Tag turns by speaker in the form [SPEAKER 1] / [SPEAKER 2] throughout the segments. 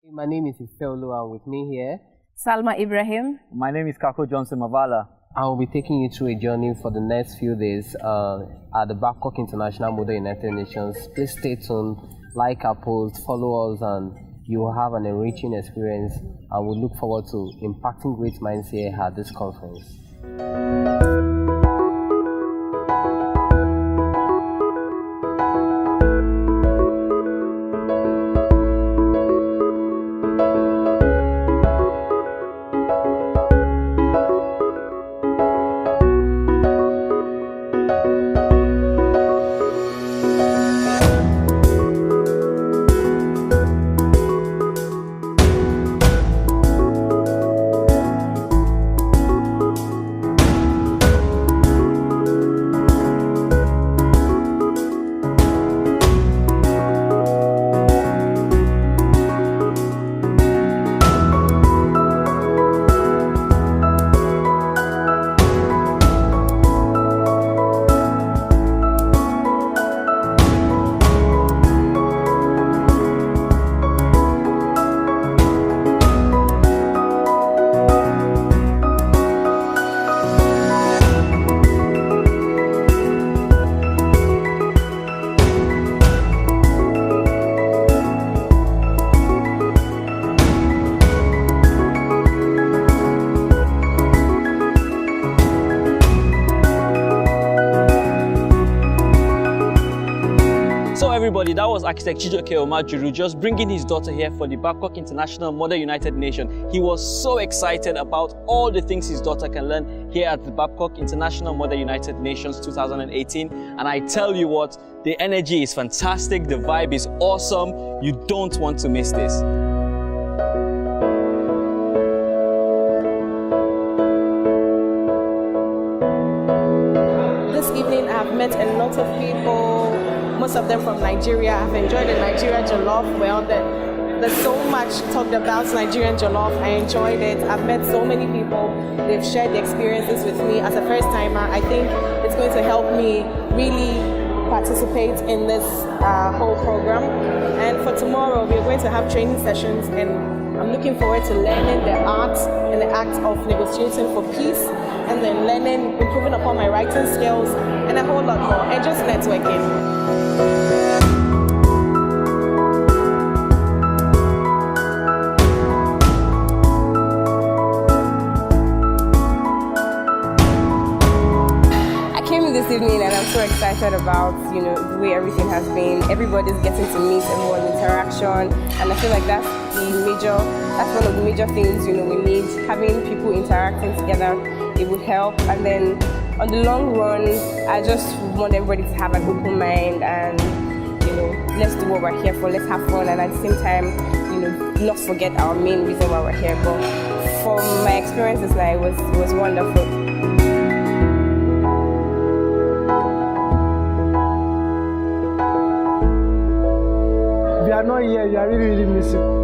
[SPEAKER 1] My name is Ifeolu, and with me here,
[SPEAKER 2] Salma Ibrahim.
[SPEAKER 3] My name is Kako Johnson Mavala.
[SPEAKER 1] I will be taking you through a journey for the next few days at the Babcock International Model United Nations. Please stay tuned, like our post, follow us, and you will have an enriching experience. And we look forward to impacting great minds here at this conference.
[SPEAKER 4] Everybody, that was architect Chijoke Omajuru just bringing his daughter here for the Babcock International Model United Nation. He was so excited about all the things his daughter can learn here at the Babcock International Model United Nations 2018. And I tell you what, the energy is fantastic, the vibe is awesome. You don't want to miss this.
[SPEAKER 2] This evening I've met a lot of people, most of them from Nigeria. I've enjoyed the Nigerian jollof. Well, there's so much talked about Nigerian jollof. I enjoyed it. I've met so many people. They've shared the experiences with me as a first timer. I think it's going to help me really participate in this whole program. And for tomorrow, we're going to have training sessions, and I'm looking forward to learning the art and the act of negotiating for peace, and then learning, improving upon my writing skills, and a whole lot more, and just networking. I came in this evening and I'm so excited about, the way everything has been. Everybody's getting to meet everyone, interaction, and I feel like that's one of the major things, we need. Having people interacting together, it would help. And then on the long run, I just want everybody to have an open mind and, let's do what we're here for, let's have fun, and at the same time, not forget our main reason why we're here. But from my experiences now, it was wonderful.
[SPEAKER 5] If you are not here, you are really, really missing.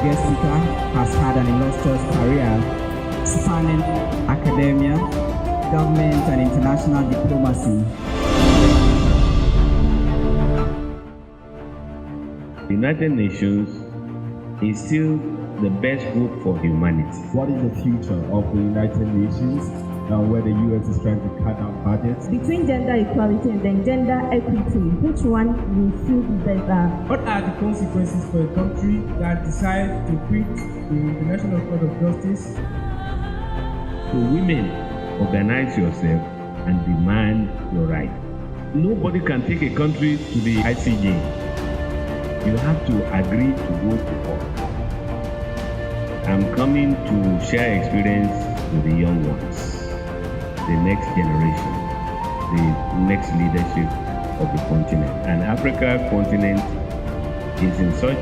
[SPEAKER 6] guest speaker has had an illustrious career spanning academia, government, and international diplomacy.
[SPEAKER 7] The United Nations is still the best hope for humanity.
[SPEAKER 8] What is the future of the United Nations where the US is trying to cut down budgets?
[SPEAKER 9] Between gender equality and then gender equity, which one will feel better?
[SPEAKER 8] What are the consequences for a country that decides to quit the International Court of Justice?
[SPEAKER 7] So women, organize yourself and demand your right. Nobody can take a country to the ICJ. You have to agree to go to court. I'm coming to share experience with the young ones, the next generation, the next leadership of the continent. And Africa continent is in such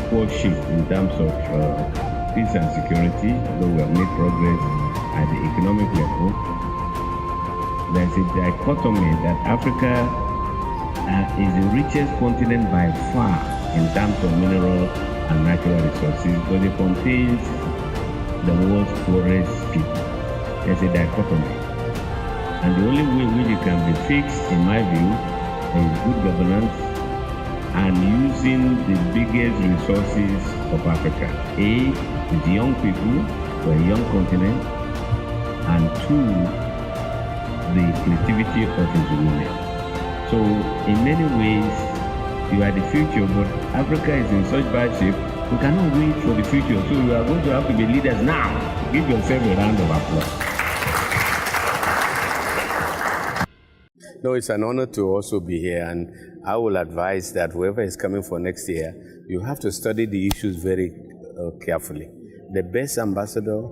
[SPEAKER 7] poor shape in terms of peace and security, though we have made progress at the economic level. There's a dichotomy that Africa is the richest continent by far in terms of mineral and natural resources, but it contains the world's poorest people. There's a dichotomy. And the only way which it can be fixed, in my view, is good governance and using the biggest resources of Africa. A, is young people, for a young continent, and two, the creativity of its women. So, in many ways, you are the future, but Africa is in such bad shape, we cannot wait for the future. So you are going to have to be leaders now. Give yourself a round of applause.
[SPEAKER 10] No, it's an honor to also be here, and I will advise that whoever is coming for next year, you have to study the issues very carefully. The best ambassador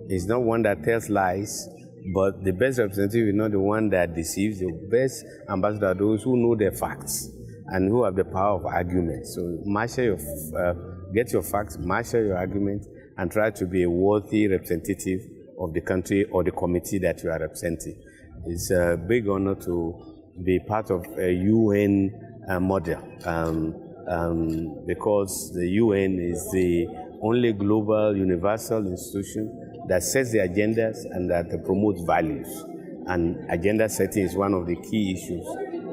[SPEAKER 10] is not one that tells lies, but the best representative is not the one that deceives. The best ambassador are those who know their facts and who have the power of argument. So get your facts, marshal your argument, and try to be a worthy representative of the country or the committee that you are representing. It's a big honor to be part of a UN model because the UN is the only global universal institution that sets the agendas and that promotes values. And agenda setting is one of the key issues.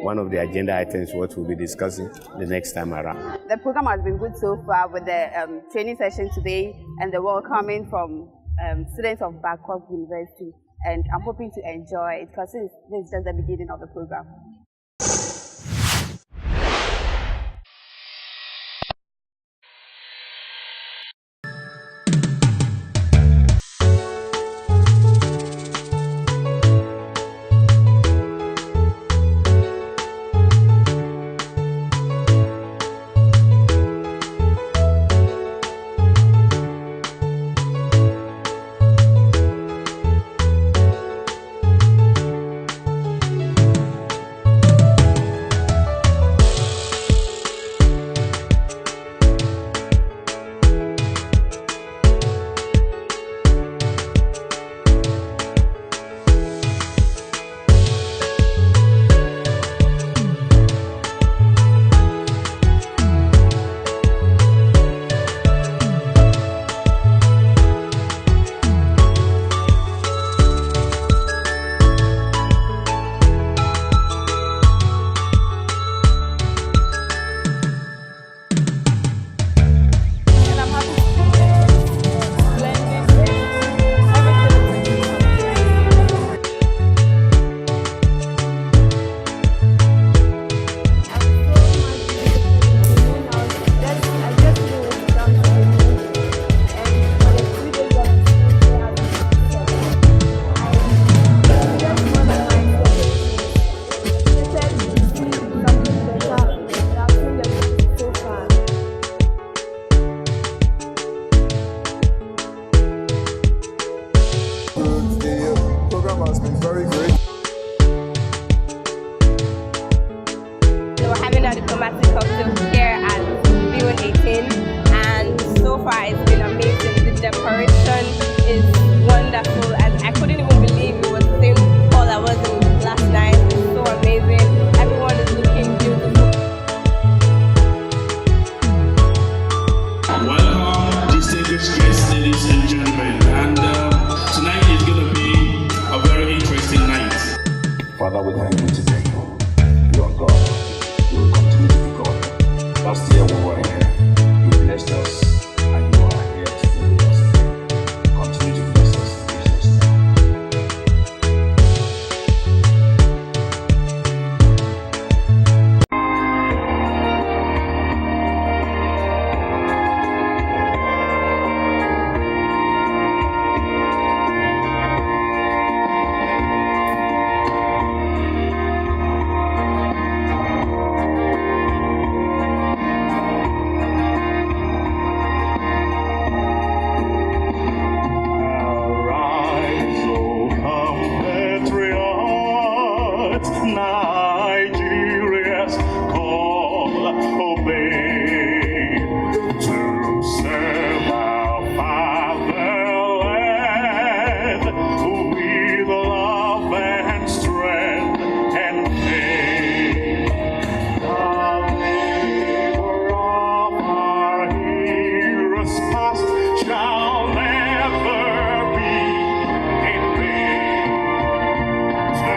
[SPEAKER 10] One of the agenda items what we'll be discussing the next time around.
[SPEAKER 11] The program has been good so far with the training session today and the welcoming from students of Babcock University. And I'm hoping to enjoy it because this is just the beginning of the program.
[SPEAKER 12] distinguished guests, ladies and gentlemen. And tonight is going to be a very interesting night.
[SPEAKER 13] Father, we thank you today. You are God. You will continue to be God. Last year we were here. You blessed us, and you are here to be with us today. Continue to bless us in Jesus' name.
[SPEAKER 12] Nigeria's call, obey to serve our fatherland with love and strength and faith. The labor of our heroes past shall never be in vain. To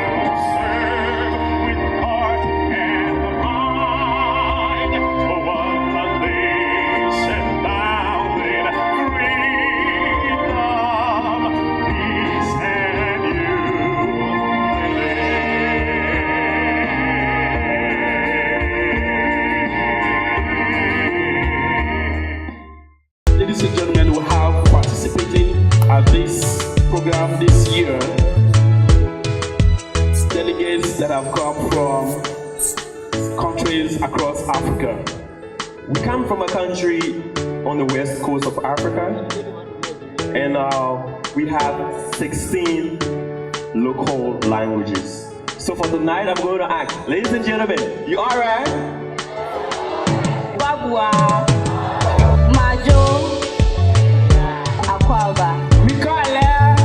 [SPEAKER 12] serve with heart and mind for one nation bound in freedom, peace and unity. Ladies and gentlemen, we have participating at this program this year delegates that have come from countries across Africa.
[SPEAKER 14] We come from a country on the west coast of Africa, and we have 16 local languages. So for tonight, I'm going to ask, ladies and gentlemen, you all right?
[SPEAKER 15] Babua, Majo, Akwaba,
[SPEAKER 5] Mikale,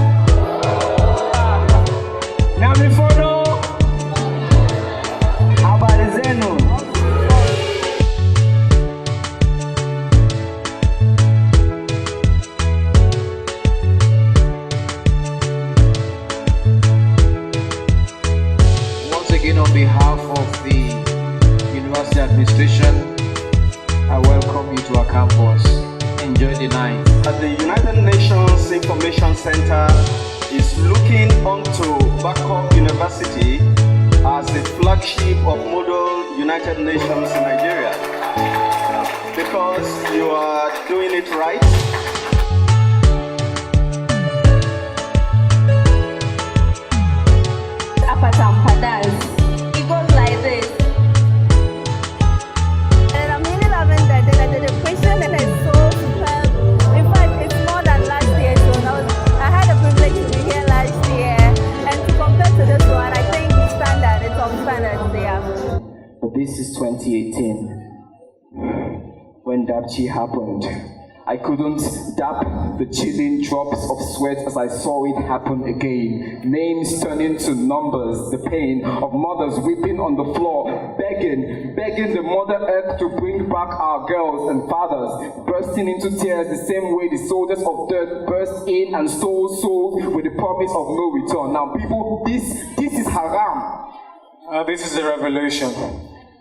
[SPEAKER 5] Namifono, Abarizeno.
[SPEAKER 16] Once again, on behalf of the University Administration, I welcome you to our campus. Enjoy the night.
[SPEAKER 17] The United Nations Information Center is looking onto Babcock University as the flagship of model United Nations in Nigeria, because you are doing it right.
[SPEAKER 15] It goes like this.
[SPEAKER 11] And I'm really loving that the question is so superb. In fact, it's more than last year. So I had the privilege to be here last year, and to compare to this one, I think it's standard. It's on standard there.
[SPEAKER 18] But this is 2018. When Dapchi happened, I couldn't dap the chilling drops of sweat as I saw it happen again. Names turning to numbers, the pain of mothers weeping on the floor, begging the Mother Earth to bring back our girls and fathers, bursting into tears the same way the soldiers of death burst in and stole souls with the promise of no return. Now people, this is haram.
[SPEAKER 19] This is a revelation.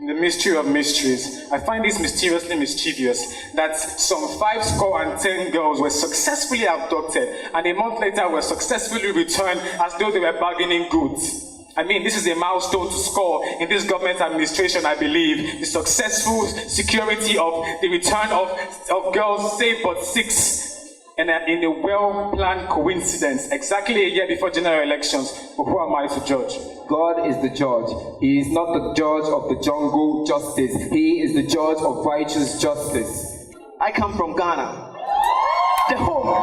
[SPEAKER 19] The mystery of mysteries. I find this mysteriously mischievous that some 510 girls were successfully abducted and a month later were successfully returned as though they were bargaining goods. I mean, this is a milestone to score in this government administration, I believe. The successful security of the return of girls, save but 6, and in a well-planned coincidence, exactly a year before general elections. But who am I to judge?
[SPEAKER 18] God is the judge. He is not the judge of the jungle justice. He is the judge of righteous justice.
[SPEAKER 17] I come from Ghana, the home of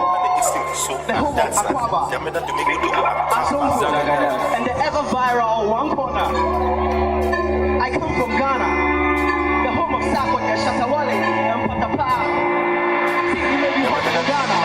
[SPEAKER 17] Akwaba, Asongo, and the ever-viral One Corner. I come from Ghana, the home of Sakonya, Shatawale, and Patapa. See, you may be hot in Ghana,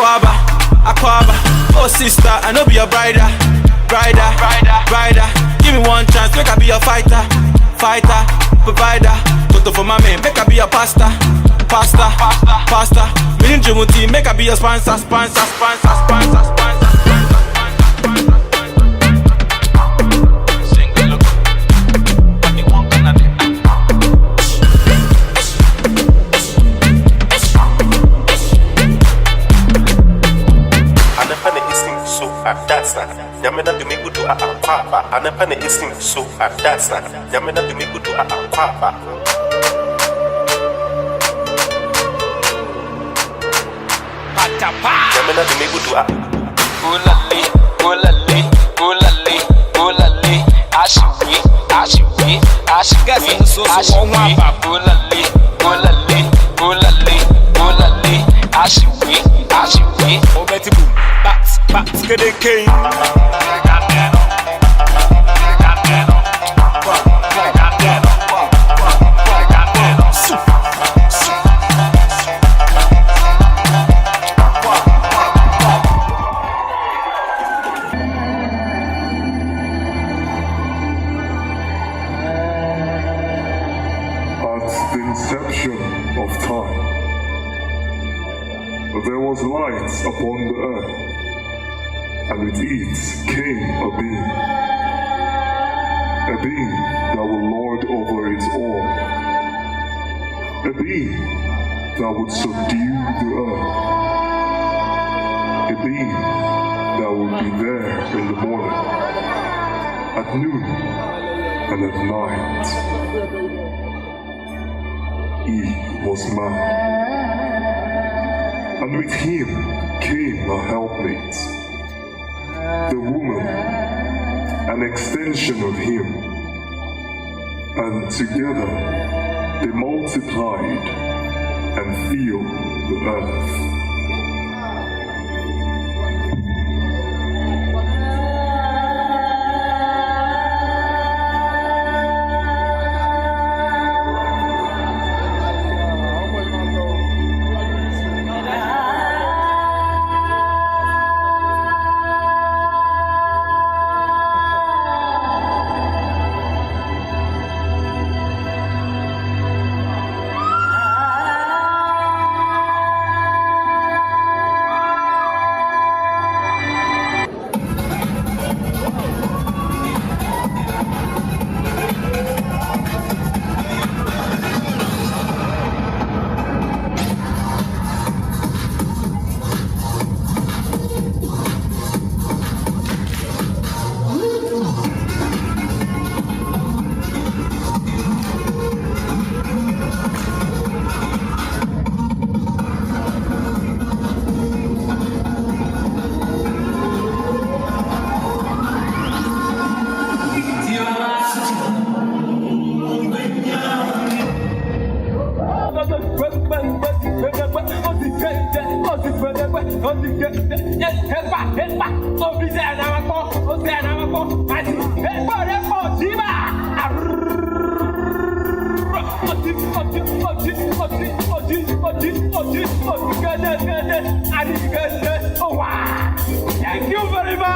[SPEAKER 15] Aquaba. Oh sister, I know be your brider. Give me one chance, make I be your fighter, provider. Toto for my man, make I be your pasta. Million Jumuti, make I be your sponsor.
[SPEAKER 20] That's not. Yamena do me good to a papa. And a penny is so that's not. Yamena do me good to a papa. Yamena do me good to a Ulali. Ashiwi.
[SPEAKER 15] Obeti boom. Bats get the king.
[SPEAKER 21] At the inception of time, there was light upon the earth, and with it came a being that would lord over it all, a being that would subdue the earth, a being that would be there in the morning, at noon, and at night. He was man, and with him came a helpmate, the woman, an extension of him, and together they multiplied and filled the earth.
[SPEAKER 15] Thank you very much.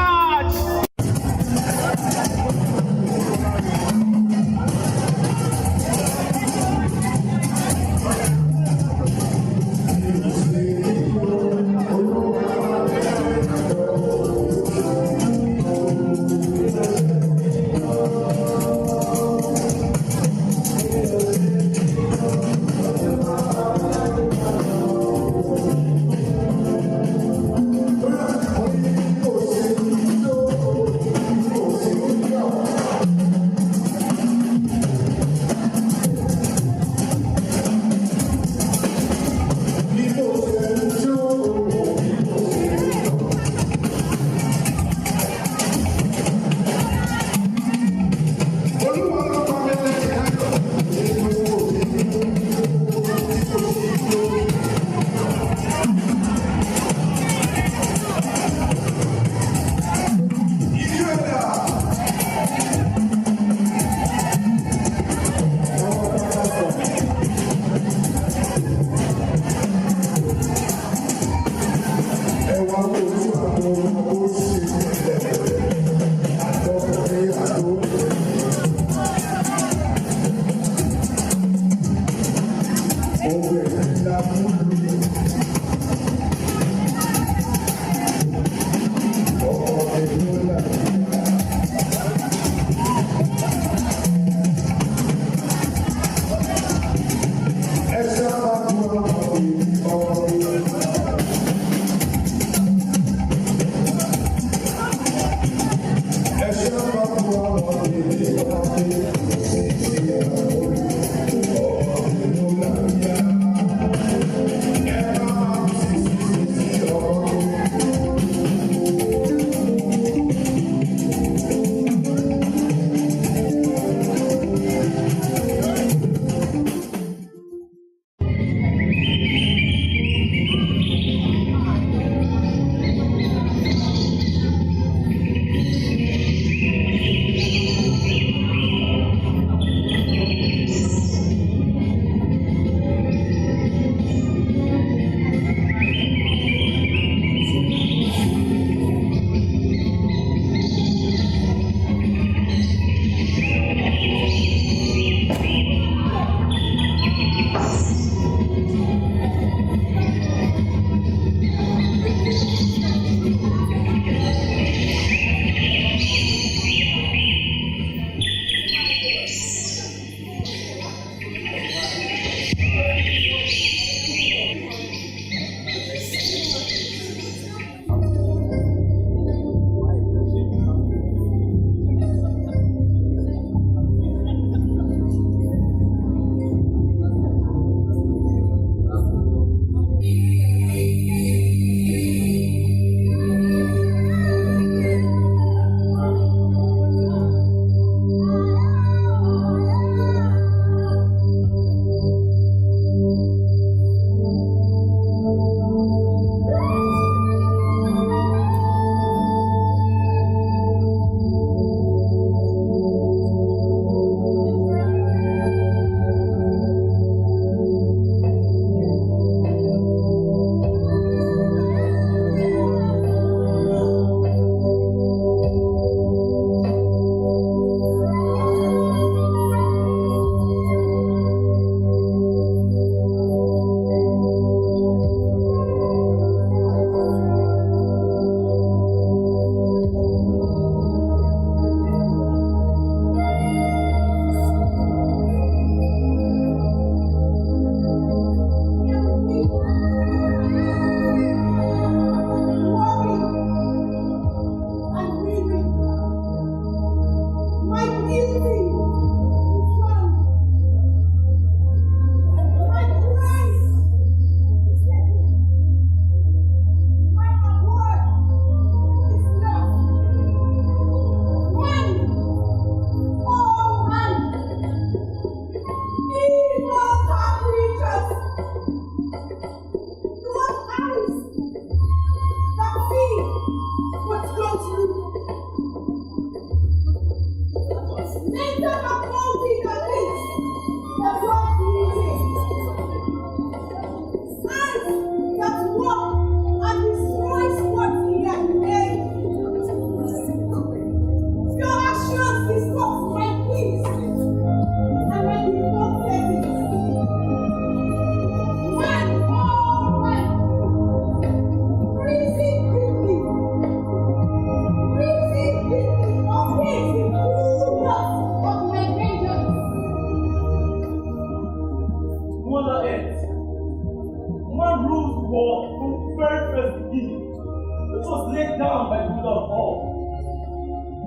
[SPEAKER 3] rules the world from the very first beginning, which was laid down by the ruler of all,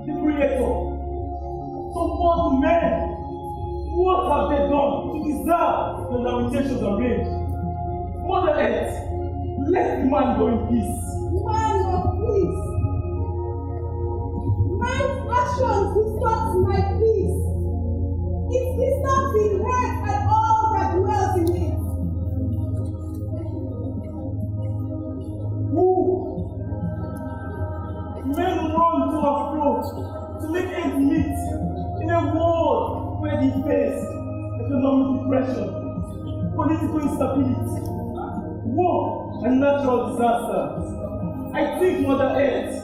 [SPEAKER 3] the Creator. So what do men? What have they done to deserve the limitations of rage? Mother Earth, let the man go in peace.
[SPEAKER 22] Man of peace. Man's actions disrupt my peace. It disturbs the earth and all that dwells in it.
[SPEAKER 3] Who? Men run to and fro to make ends meet in a world where they face economic depression, political instability, war, and natural disasters. I think, Mother Earth,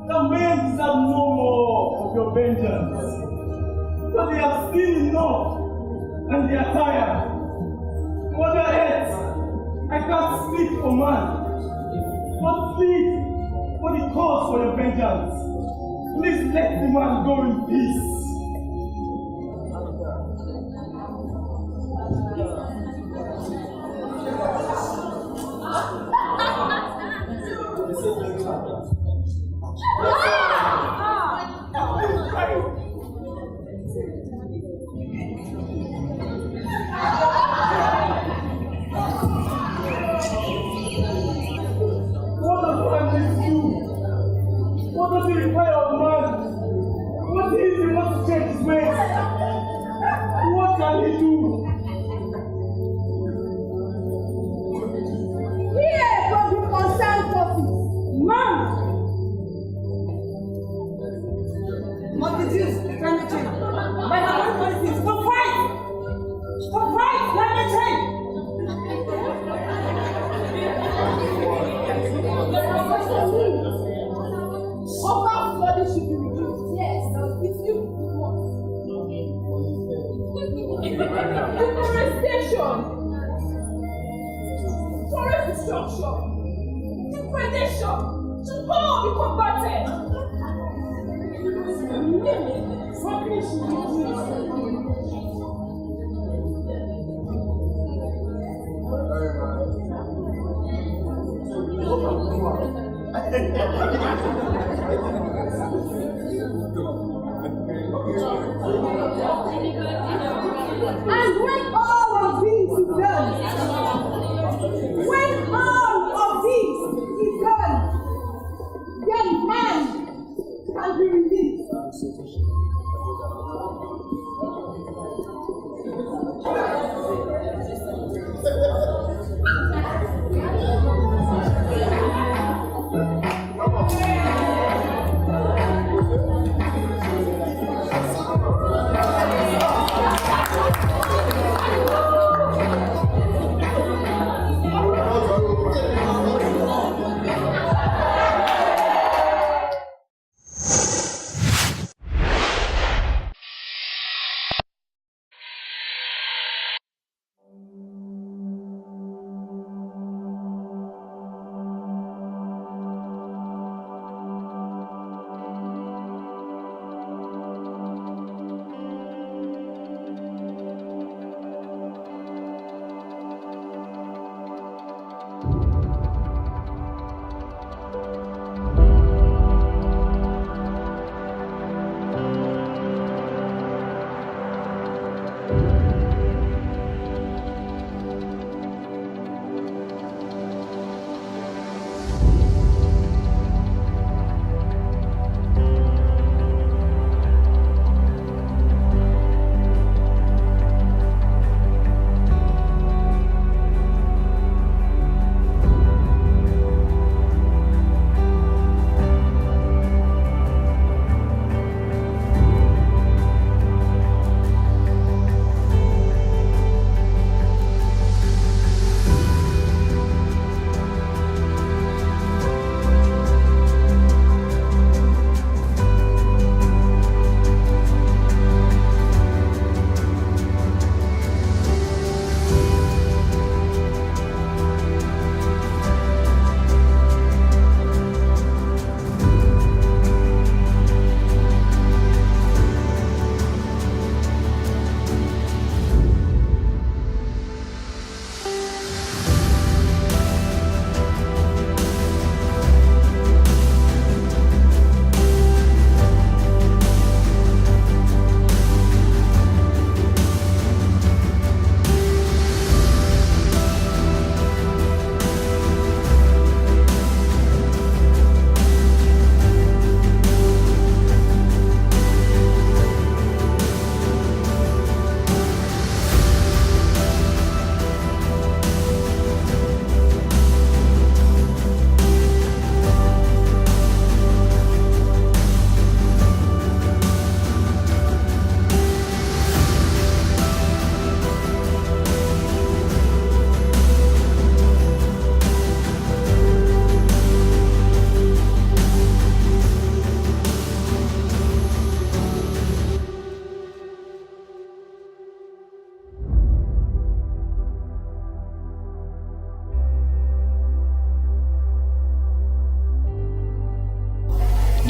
[SPEAKER 3] that men deserve no more of your vengeance. But they have seen enough, and they are tired. Mother Earth, I can't speak for man, but plead for the cause for your vengeance. Please let the man go in peace. What does he require of man? What is he wants to change his ways? What can he do?
[SPEAKER 22] Hear from the concerned forces. Man! Multitudes, climate change. By our own policies, stop fight! Stop fight! Climate change! Over flooding should be reduced. Yes, it's you. Deforestation, forest destruction, degradation should all be combated. Fucking should be and when all of this is done, then man can be released.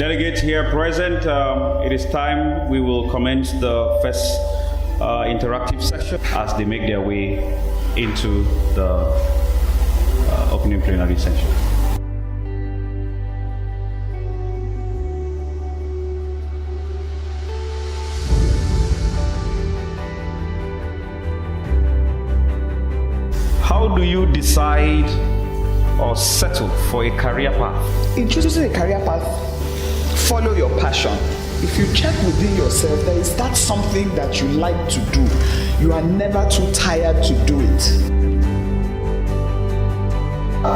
[SPEAKER 1] Delegates here present, it is time we will commence the first interactive session as they make their way into the opening plenary session. How do you decide or settle for a career path?
[SPEAKER 4] In choosing a career path, follow your passion. If you check within yourself, there is that something that you like to do. You are never too tired to do it.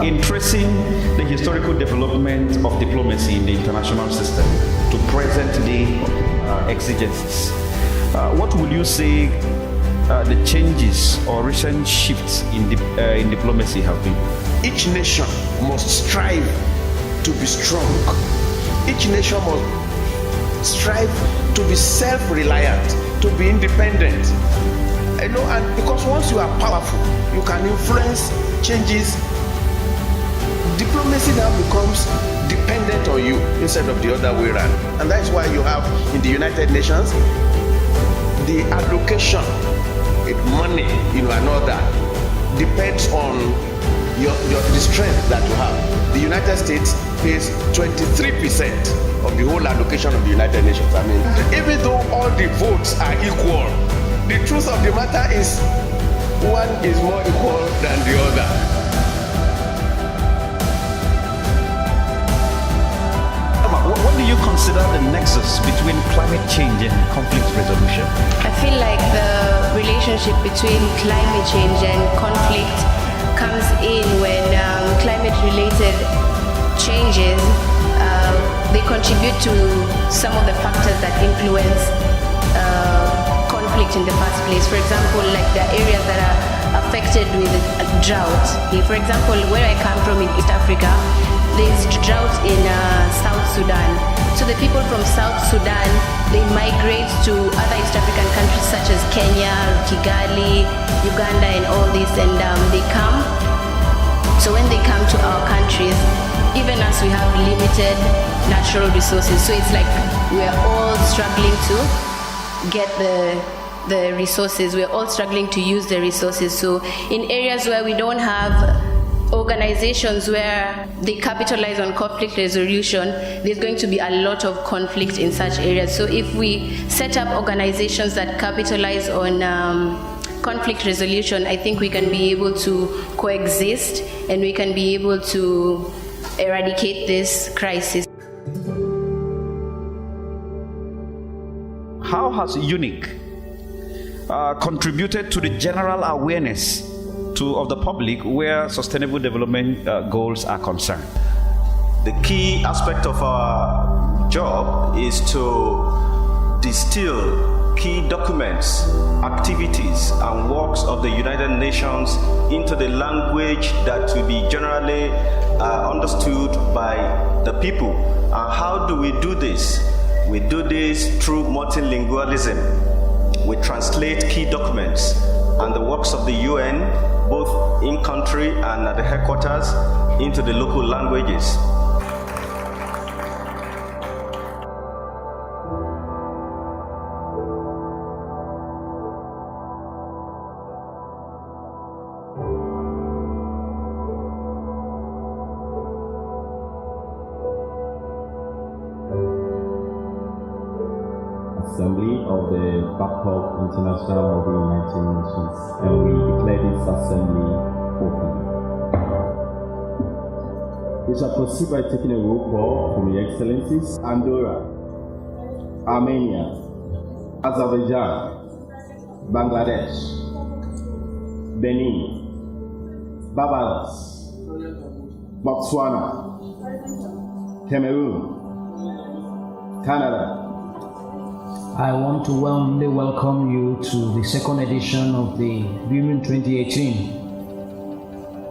[SPEAKER 1] In tracing the historical development of diplomacy in the international system to present-day exigencies, what would you say the changes or recent shifts in diplomacy have been?
[SPEAKER 23] Each nation must strive to be strong. Each nation must strive to be self-reliant, to be independent. You know, and because once you are powerful, you can influence changes. Diplomacy now becomes dependent on you instead of the other way around. And that's why you have in the United Nations the allocation, money, and all that depends on the strength that you have. The United States pays 23% of the whole allocation of the United Nations. I mean, even though all the votes are equal, the truth of the matter is one is more equal than the other.
[SPEAKER 1] What do you consider the nexus between climate change and conflict resolution?
[SPEAKER 24] I feel like the relationship between climate change and conflict comes in when climate-related changes, they contribute to some of the factors that influence conflict in the first place. For example, like the areas that are affected with drought. For example, where I come from in East Africa, there's drought in South Sudan. So the people from South Sudan, they migrate to other East African countries such as Kenya, Kigali, Uganda and all this, and they come. So when they come to our countries, even as we have limited natural resources, so it's like we're all struggling to get the resources, we're all struggling to use the resources. So in areas where we don't have organizations where they capitalize on conflict resolution, there's going to be a lot of conflict in such areas. So if we set up organizations that capitalize on conflict resolution, I think we can be able to coexist and we can be able to eradicate this crisis.
[SPEAKER 1] How has UNIC contributed to the general awareness of the public where sustainable development goals are concerned?
[SPEAKER 25] The key aspect of our job is to distill key documents, activities, and works of the United Nations into the language that will be generally understood by the people. And how do we do this? We do this through multilingualism. We translate key documents and the works of the UN, both in country and at the headquarters, into the local languages.
[SPEAKER 26] Assembly of the Babcock International of the United Nations, and we declare this assembly open. We shall proceed by taking a roll call from the Excellencies: Andorra, Armenia, Azerbaijan, Bangladesh, Benin, Barbados, Botswana, Cameroon, Canada.
[SPEAKER 27] I want to warmly welcome you to the second edition of the BIMUN 2018.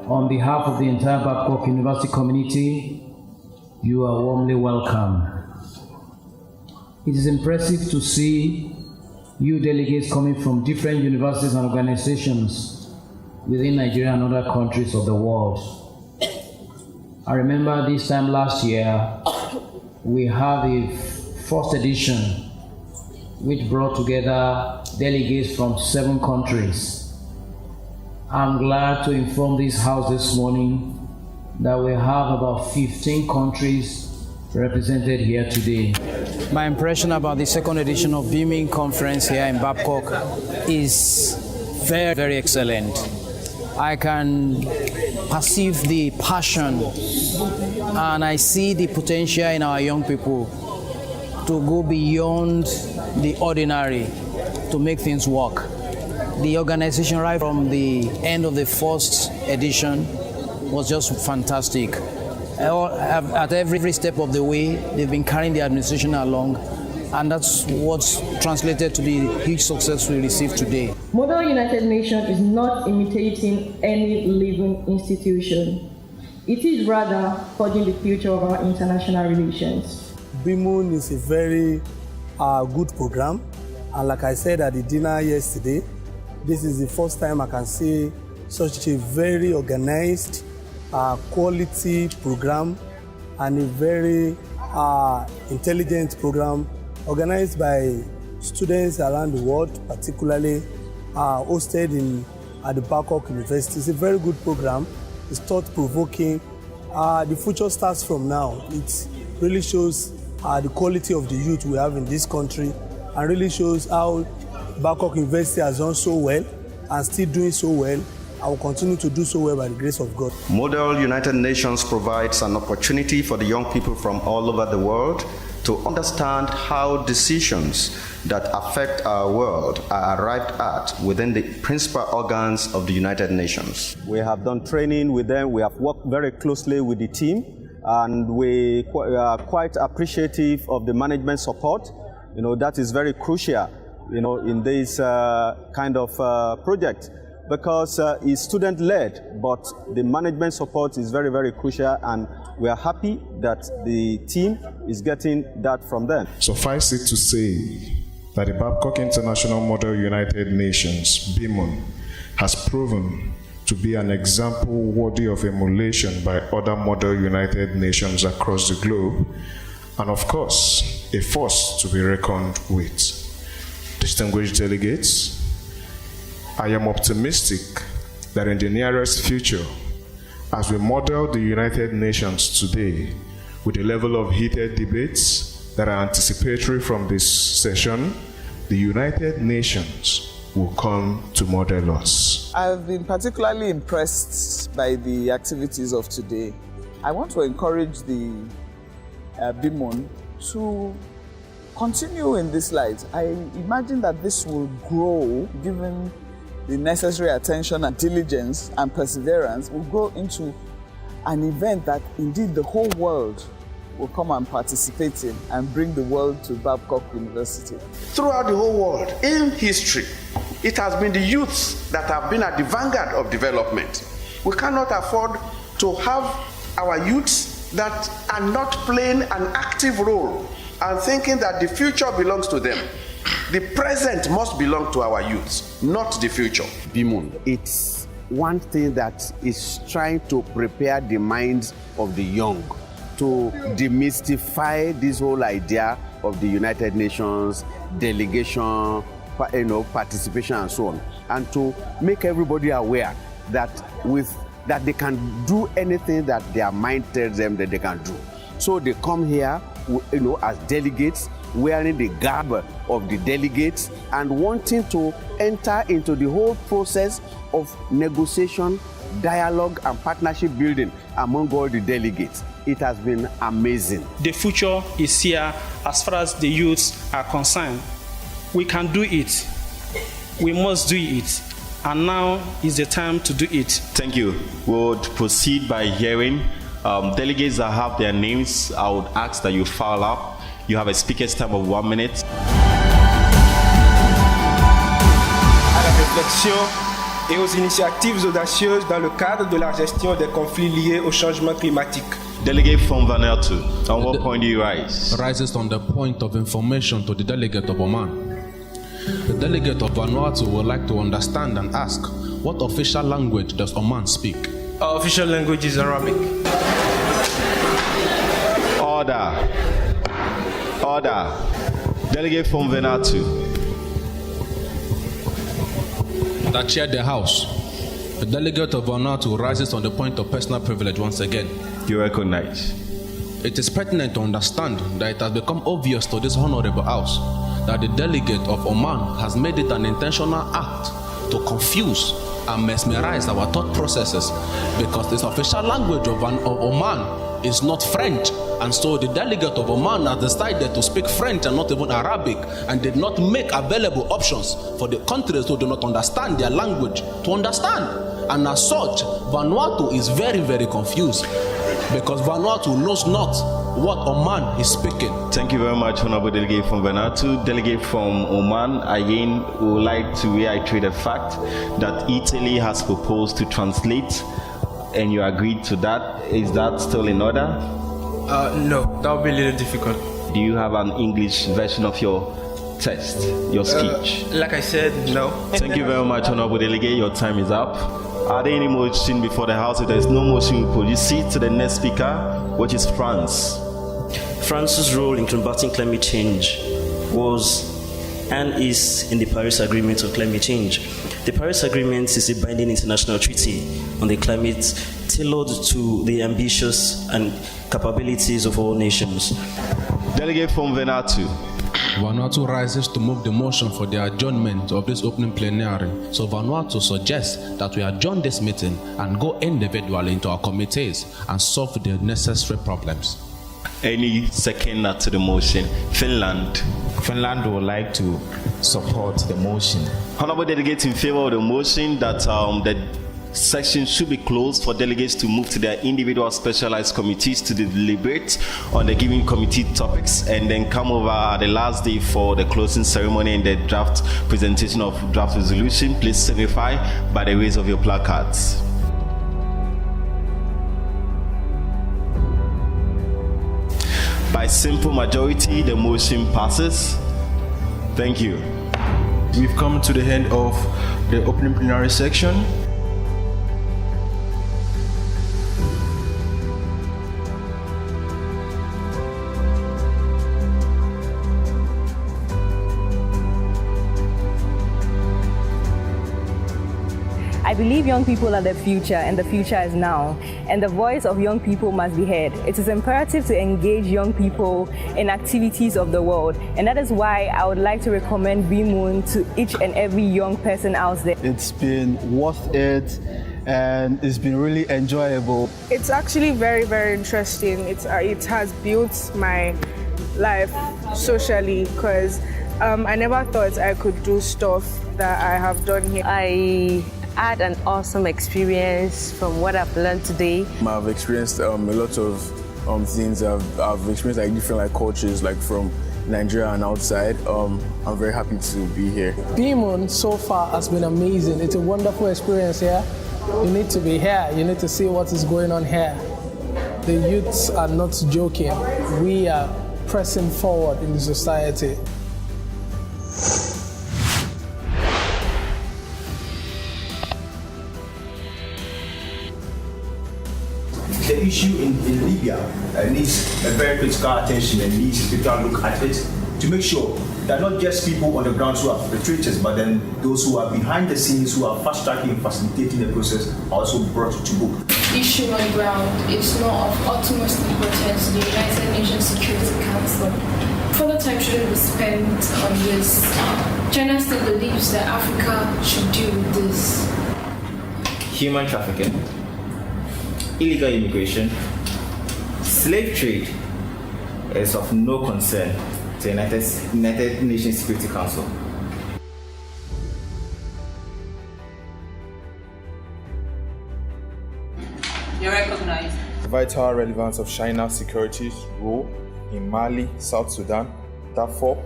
[SPEAKER 27] On behalf of the entire Babcock University community, you are warmly welcome. It is impressive to see you delegates coming from different universities and organizations within Nigeria and other countries of the world. I remember this time last year, we have the first edition, which brought together delegates from 7 countries. I'm glad to inform this house this morning that we have about 15 countries represented here today. My impression about the second edition of BIMUN conference here in Babcock is very, very excellent. I can perceive the passion and I see the potential in our young people to go beyond the ordinary to make things work. The organization right from the end of the first edition was just fantastic. At every step of the way, they've been carrying the administration along, and that's what's translated to the huge success we received today.
[SPEAKER 2] Model United Nations is not imitating any living institution. It is rather forging the future of our international relations.
[SPEAKER 5] BIMUN is a very good program, and like I said at the dinner yesterday, this is the first time I can see such a very organized, quality program and a very intelligent program organized by students around the world, particularly hosted at the Babcock University. It's a very good program. It's thought-provoking. The future starts from now. It really shows the quality of the youth we have in this country and really shows how Babcock University has done so well and still doing so well. I will continue to do so well by the grace of God.
[SPEAKER 25] Model United Nations provides an opportunity for the young people from all over the world to understand how decisions that affect our world are arrived at within the principal organs of the United Nations.
[SPEAKER 1] We have done training with them. We have worked very closely with the team, and we are quite appreciative of the management support. That is very crucial, in this kind of project, because it's student-led, but the management support is very, very crucial, and we are happy that the team is getting that from them.
[SPEAKER 21] Suffice it to say that the Babcock International Model United Nations, BIMUN, has proven to be an example worthy of emulation by other Model United Nations across the globe, and of course, a force to be reckoned with. Distinguished delegates, I am optimistic that in the nearest future, as we model the United Nations today with the level of heated debates that are anticipatory from this session, the United Nations will come to model us.
[SPEAKER 4] I've been particularly impressed by the activities of today. I want to encourage the BIMUN to continue in this light. I imagine that this will grow, given the necessary attention and diligence and perseverance, will grow into an event that indeed the whole world will come and participate in and bring the world to Babcock University.
[SPEAKER 23] Throughout the whole world, in history, it has been the youths that have been at the vanguard of development. We cannot afford to have our youths that are not playing an active role and thinking that the future belongs to them. The present must belong to our youths, not the future. BIMUN, it's one thing that is trying to prepare the minds of the young to demystify this whole idea of the United Nations, delegation, participation and so on, and to make everybody aware that they can do anything that their mind tells them that they can do. So they come here, as delegates, wearing the garb of the delegates and wanting to enter into the whole process of negotiation, dialogue and partnership building among all the delegates. It has been amazing.
[SPEAKER 3] The future is here as far as the youths are concerned. We can do it. We must do it. And now is the time to do it.
[SPEAKER 25] Thank you. We would proceed by hearing delegates that have their names. I would ask that you file up. You have a speaker's time of 1 minute.
[SPEAKER 6] À la réflexion et aux initiatives audacieuses dans le cadre de la gestion des conflits liés au changement climatique.
[SPEAKER 25] Delegate from Vanuatu, on what point do you rise?
[SPEAKER 7] Rises on the point of information to the delegate of Oman. The delegate of Vanuatu would like to understand and ask, what official language does Oman speak?
[SPEAKER 6] Our official language is Arabic.
[SPEAKER 25] Order.
[SPEAKER 23] Order. Delegate from Vanuatu.
[SPEAKER 7] That chair the House. The delegate of Vanuatu rises on the point of personal privilege once again.
[SPEAKER 23] You recognize.
[SPEAKER 7] It is pertinent to understand that it has become obvious to this honorable House that the delegate of Oman has made it an intentional act to confuse and mesmerize our thought processes, because this official language of Oman is not French, and so the delegate of Oman has decided to speak French and not even Arabic, and did not make available options for the countries who do not understand their language to understand. And as such, Vanuatu is very, very confused, because Vanuatu knows not what Oman is speaking.
[SPEAKER 23] Thank you very much, Honorable Delegate from Vanuatu. Delegate from Oman, again, we would like to reiterate the fact that Italy has proposed to translate, and you agreed to that. Is that still in order?
[SPEAKER 6] No, that would be a little difficult.
[SPEAKER 23] Do you have an English version of your text, your speech?
[SPEAKER 6] Like I said, no.
[SPEAKER 23] Thank you very much, Honorable Delegate. Your time is up. Are there any motion before the House? If there is no motion, we proceed to the next speaker, which is France.
[SPEAKER 8] France's role in combating climate change was and is in the Paris Agreement on climate change. The Paris Agreement is a binding international treaty on the climate tailored to the ambitions and capabilities of all nations.
[SPEAKER 23] Delegate from Vanuatu.
[SPEAKER 7] Vanuatu rises to move the motion for the adjournment of this opening plenary. So Vanuatu suggests that we adjourn this meeting and go individually into our committees and solve the necessary problems.
[SPEAKER 23] Any seconder to the motion? Finland.
[SPEAKER 9] Finland would like to support the motion.
[SPEAKER 23] Honorable Delegate in favor of the motion that the section should be closed for delegates to move to their individual specialized committees to deliberate on the given committee topics and then come over at the last day for the closing ceremony and the draft presentation of draft resolution. Please signify by the raise of your placards. By simple majority, the motion passes. Thank you.
[SPEAKER 6] We've come to the end of the opening plenary section.
[SPEAKER 2] I believe young people are the future, and the future is now, and the voice of young people must be heard. It is imperative to engage young people in activities of the world, and that is why I would like to recommend BIMUN to each and every young person out there.
[SPEAKER 10] It's been worth it, and it's been really enjoyable.
[SPEAKER 12] It's actually very, very interesting. It has built my life socially, because I never thought I could do stuff that I have done here.
[SPEAKER 13] I had an awesome experience from what I've learned today.
[SPEAKER 14] I've experienced a lot of things. I've experienced different cultures from Nigeria and outside. I'm very happy to be here.
[SPEAKER 16] BIMUN so far has been amazing. It's a wonderful experience here. You need to be here. You need to see what is going on here. The youths are not joking. We are pressing forward in the society.
[SPEAKER 28] The issue in Libya needs a very critical attention and needs people to look at it to make sure that not just people on the ground who are perpetrators, but then those who are behind the scenes, who are fast-tracking and facilitating the process, are also brought to book.
[SPEAKER 29] The issue on the ground is not of utmost importance to the United Nations Security Council. Further time shouldn't be spent on this. China still believes that Africa should deal with this.
[SPEAKER 28] Human trafficking, illegal immigration, slave trade is of no concern to the United Nations Security Council.
[SPEAKER 30] You recognize
[SPEAKER 31] the vital relevance of China's security role in Mali, South Sudan. Therefore,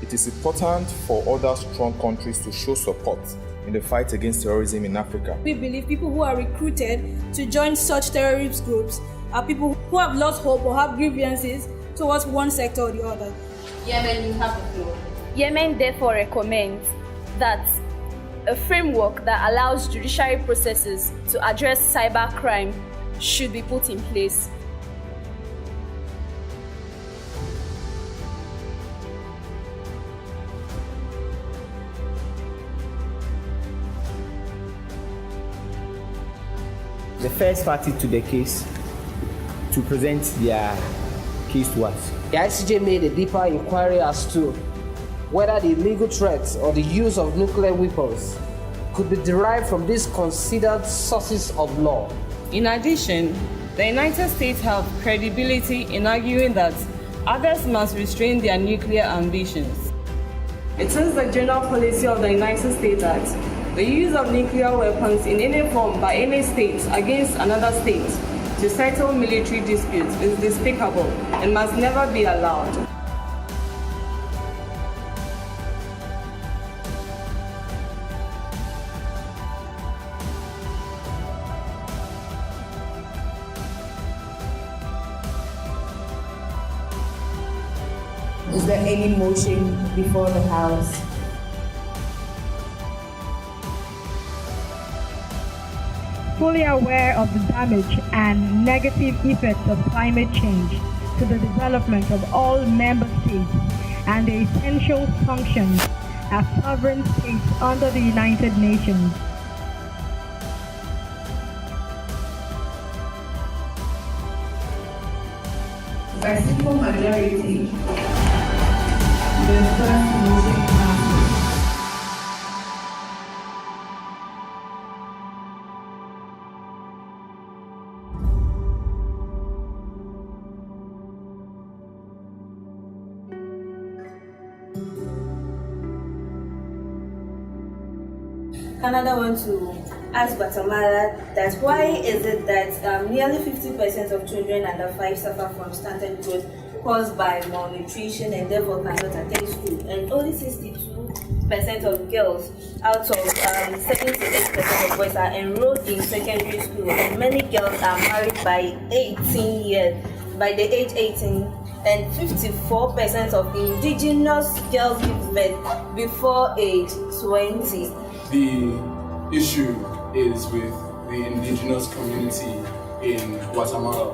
[SPEAKER 31] it is important for other strong countries to show support in the fight against terrorism in Africa.
[SPEAKER 22] We believe people who are recruited to join such terrorist groups are people who have lost hope or have grievances towards one sector or the other.
[SPEAKER 30] Yemen, you have the floor.
[SPEAKER 11] Yemen therefore recommends that a framework that allows judiciary processes to address cybercrime should be put in place.
[SPEAKER 1] first party to the case to present their case to us.
[SPEAKER 5] The ICJ made a deeper inquiry as to whether the illegal threats or the use of nuclear weapons could be derived from these considered sources of law.
[SPEAKER 15] In addition, the United States have credibility in arguing that others must restrain their nuclear ambitions. It is the general policy of the United States that the use of nuclear weapons in any form by any state against another state to settle military disputes is despicable and must never be allowed.
[SPEAKER 17] Is there any motion before the House?
[SPEAKER 18] Fully aware of the damage and negative effects of climate change to the development of all member states and the essential functions as sovereign states under the United Nations.
[SPEAKER 17] By simple majority, the first motion passes.
[SPEAKER 22] Canada wants to ask Guatemala that why is it that nearly 50% of children under 5 suffer from stunted growth caused by malnutrition and therefore cannot attend school, and only 62% of girls out of 78% of boys are enrolled in secondary school, and many girls are married by the age 18, and 54% of indigenous girls give birth before age 20.
[SPEAKER 19] The issue is with the indigenous community in Guatemala.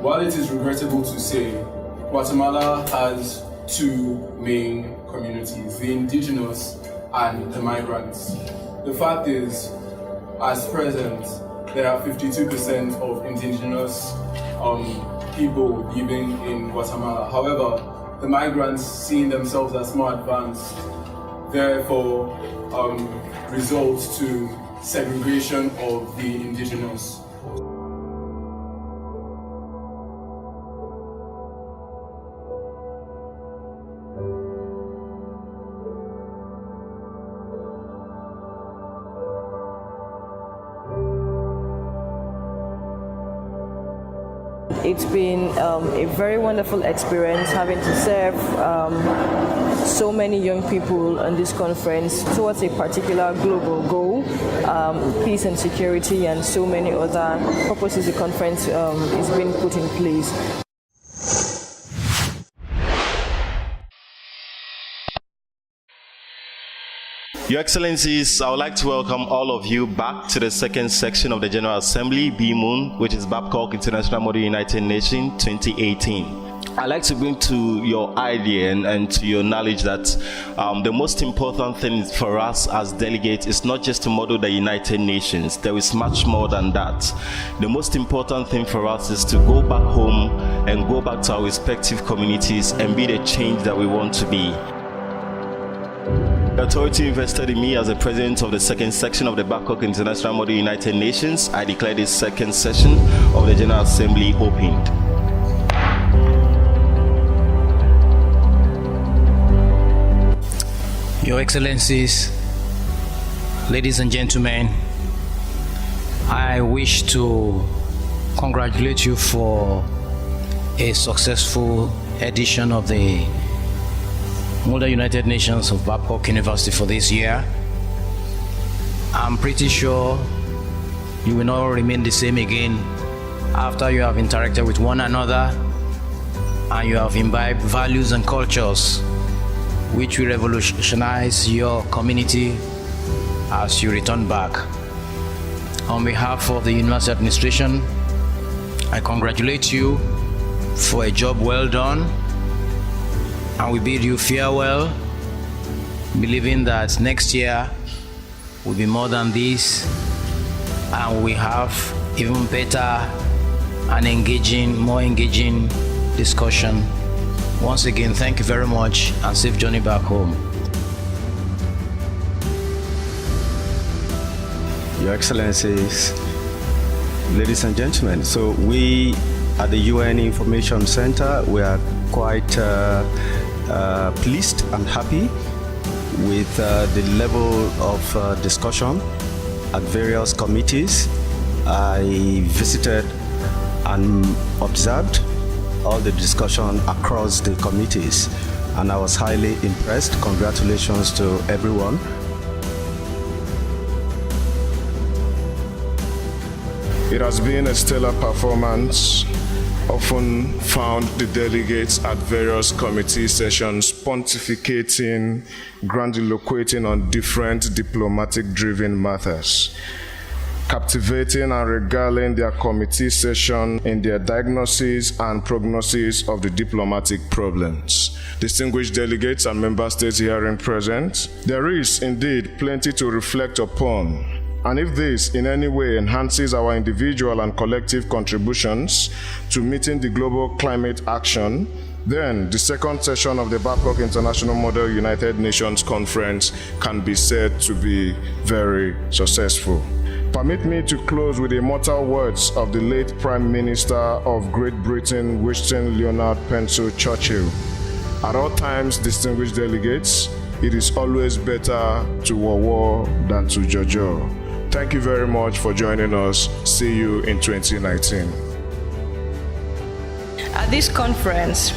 [SPEAKER 19] While it is regrettable to say, Guatemala has two main communities, the indigenous and the migrants. The fact is, as present, there are 52% of indigenous people living in Guatemala. However, the migrants, seeing themselves as more advanced, therefore results to segregation of the indigenous.
[SPEAKER 2] It's been a very wonderful experience having to serve so many young people on this conference towards a particular global goal, peace and security, and so many other purposes the conference is being put in place.
[SPEAKER 25] Your Excellencies, I would like to welcome all of you back to the second section of the General Assembly, BIMUN, which is Babcock International Model United Nations 2018. I'd like to bring to your idea and to your knowledge that the most important thing for us as delegates is not just to model the United Nations. There is much more than that. The most important thing for us is to go back home and go back to our respective communities and be the change that we want to be. The authority invested in me as the president of the second section of the Babcock International Model United Nations. I declare this second session of the General Assembly opened.
[SPEAKER 20] Your Excellencies, ladies and gentlemen, I wish to congratulate you for a successful edition of the Model United Nations of Babcock University for this year. I'm pretty sure you will not remain the same again after you have interacted with one another and you have imbibed values and cultures which will revolutionize your community as you return back. On behalf of the University Administration, I congratulate you for a job well done, and we bid you farewell, believing that next year will be more than this, and we have even better and more engaging discussion. Once again, thank you very much and safe journey back home.
[SPEAKER 25] Your Excellencies, ladies and gentlemen, so we at the UN Information Center, we are quite pleased and happy with the level of discussion at various committees. I visited and observed all the discussion across the committees, and I was highly impressed. Congratulations to everyone.
[SPEAKER 31] It has been a stellar performance. Often found the delegates at various committee sessions pontificating, grandiloquating on different diplomatic-driven matters, captivating and regaling their committee session in their diagnosis and prognosis of the diplomatic problems. Distinguished delegates and member states herein present, there is indeed plenty to reflect upon. And if this in any way enhances our individual and collective contributions to meeting the global climate action, then the second session of the Babcock International Model United Nations Conference can be said to be very successful. Permit me to close with the immortal words of the late Prime Minister of Great Britain, Winston Leonard Pensle Churchill. At all times, distinguished delegates, it is always better to war than to jojo. Thank you very much for joining us. See you in 2019.
[SPEAKER 3] At this conference,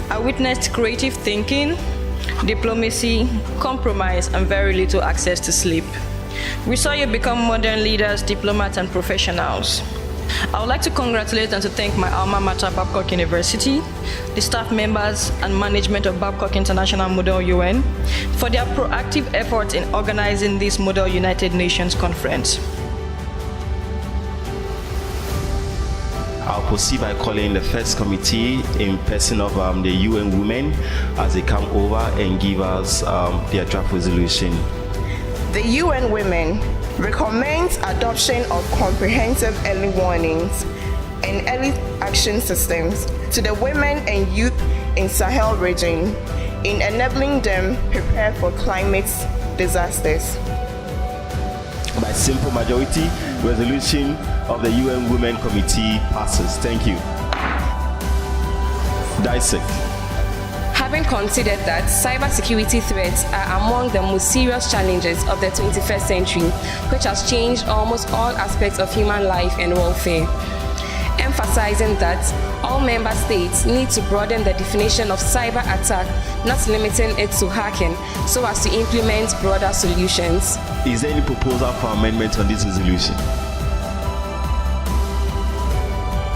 [SPEAKER 3] I witnessed creative thinking, diplomacy, compromise, and very little access to sleep. We saw you become modern leaders, diplomats, and professionals. I would like to congratulate and to thank my alma mater, Babcock University, the staff members and management of Babcock International Model UN for their proactive efforts in organizing this Model United Nations Conference.
[SPEAKER 25] I'll proceed by calling the first committee in person of the UN Women as they come over and give us their draft resolution.
[SPEAKER 4] The UN Women recommends adoption of comprehensive early warnings and early action systems to the women and youth in Sahel region in enabling them prepare for climate disasters.
[SPEAKER 25] By simple majority, resolution of the UN Women Committee passes. Thank you. Dissect.
[SPEAKER 3] Having considered that cybersecurity threats are among the most serious challenges of the 21st century, which has changed almost all aspects of human life and welfare, emphasizing that all member states need to broaden the definition of cyber attack, not limiting it to hacking, so as to implement broader solutions.
[SPEAKER 25] Is there any proposal for amendment on this resolution?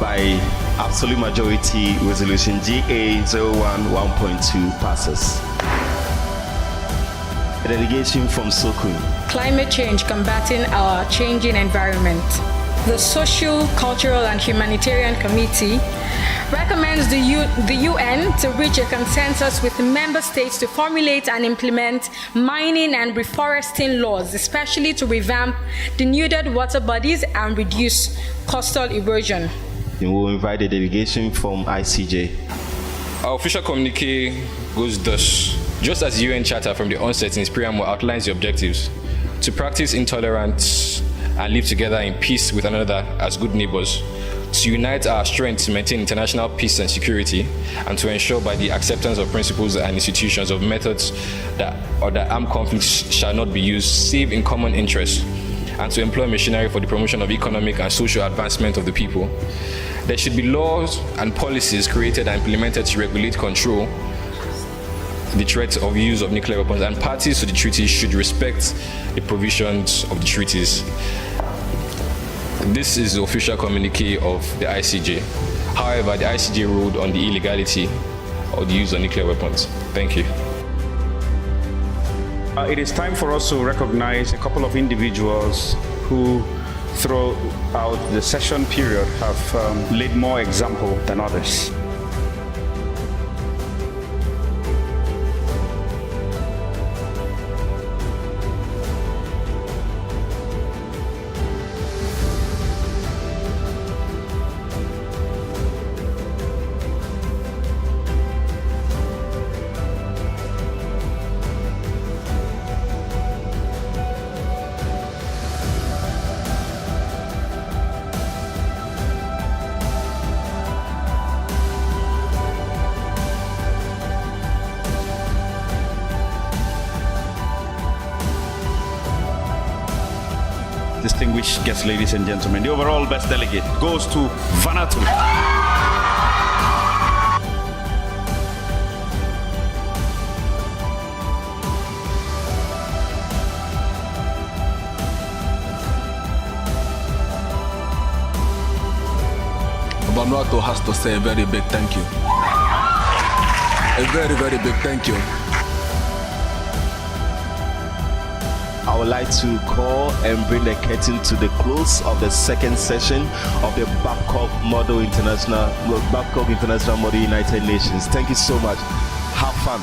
[SPEAKER 25] By absolute majority, resolution GA011.2 passes. A delegation from Sokun.
[SPEAKER 6] Climate change, combating our changing environment. The Social, Cultural and Humanitarian Committee recommends the UN to reach a consensus with the member states to formulate and implement mining and reforesting laws, especially to revamp denuded water bodies and reduce coastal erosion.
[SPEAKER 25] We will invite a delegation from ICJ.
[SPEAKER 7] Our official communique goes thus. Just as the UN Charter from the onset in its preamble outlines the objectives, to practice intolerance and live together in peace with another as good neighbors, to unite our strength to maintain international peace and security, and to ensure by the acceptance of principles and institutions of methods that armed conflicts shall not be used save in common interest, and to employ machinery for the promotion of economic and social advancement of the people. There should be laws and policies created and implemented to regulate, control the threat of use of nuclear weapons, and parties to the treaties should respect the provisions of the treaties. This is the official communique of the ICJ. However, the ICJ ruled on the illegality of the use of nuclear weapons. Thank you.
[SPEAKER 8] It is time for us to recognize a couple of individuals who, throughout the session period, have laid more example than others. distinguished guests, ladies and gentlemen. The overall best delegate goes to Vanuatu.
[SPEAKER 9] Vanuatu has to say a very big thank you. A very, very big thank you.
[SPEAKER 25] I would like to call and bring the curtain to the close of the second session of the Babcock International Model United Nations. Thank you so much. Have fun.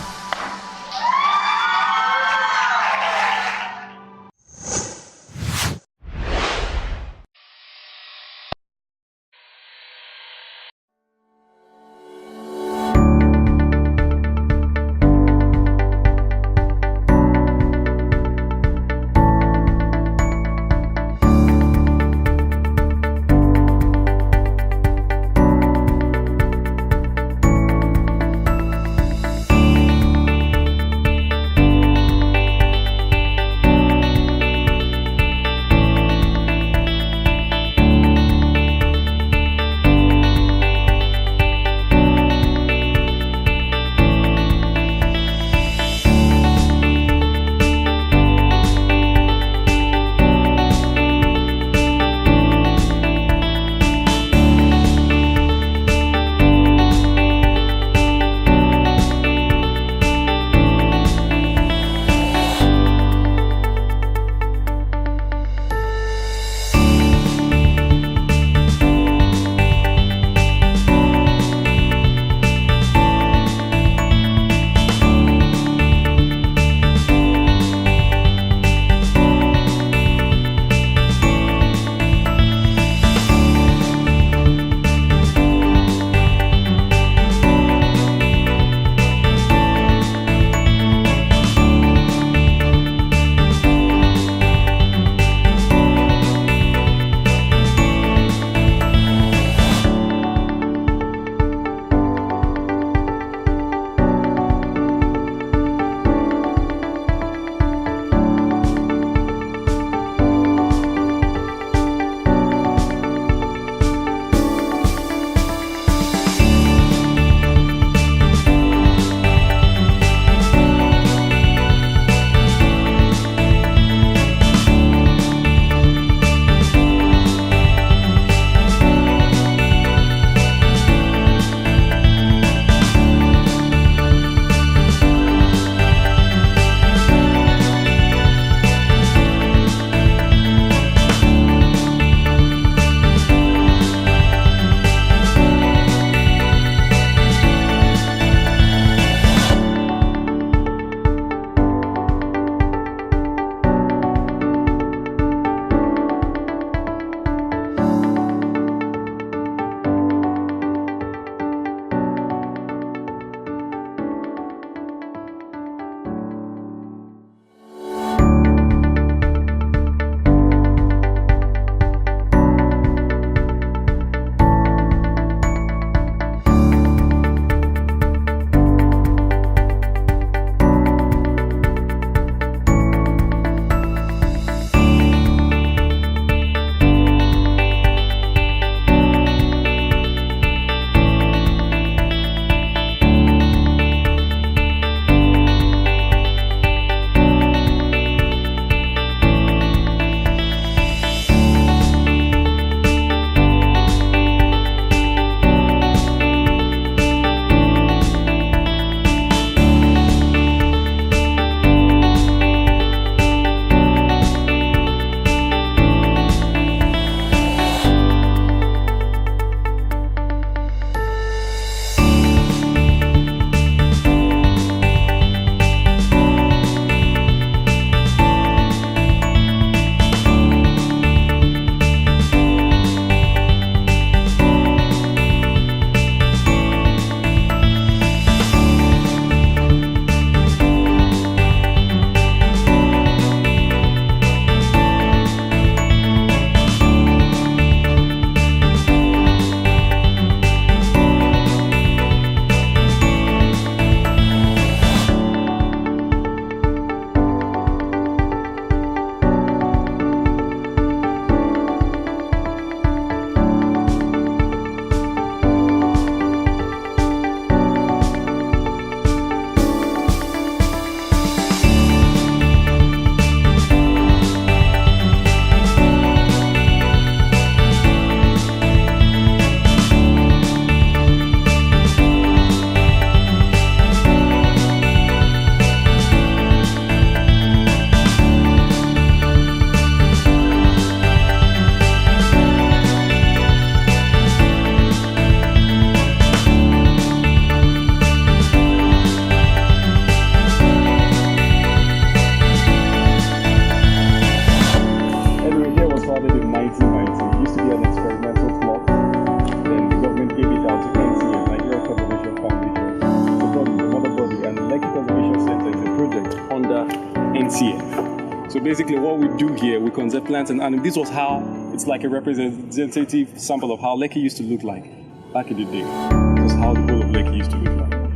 [SPEAKER 31] basically what we do here, we conserve plants and this was how, it's like a representative sample of how Lekki used to look like back in the day. This is how the whole of Lekki used to look like.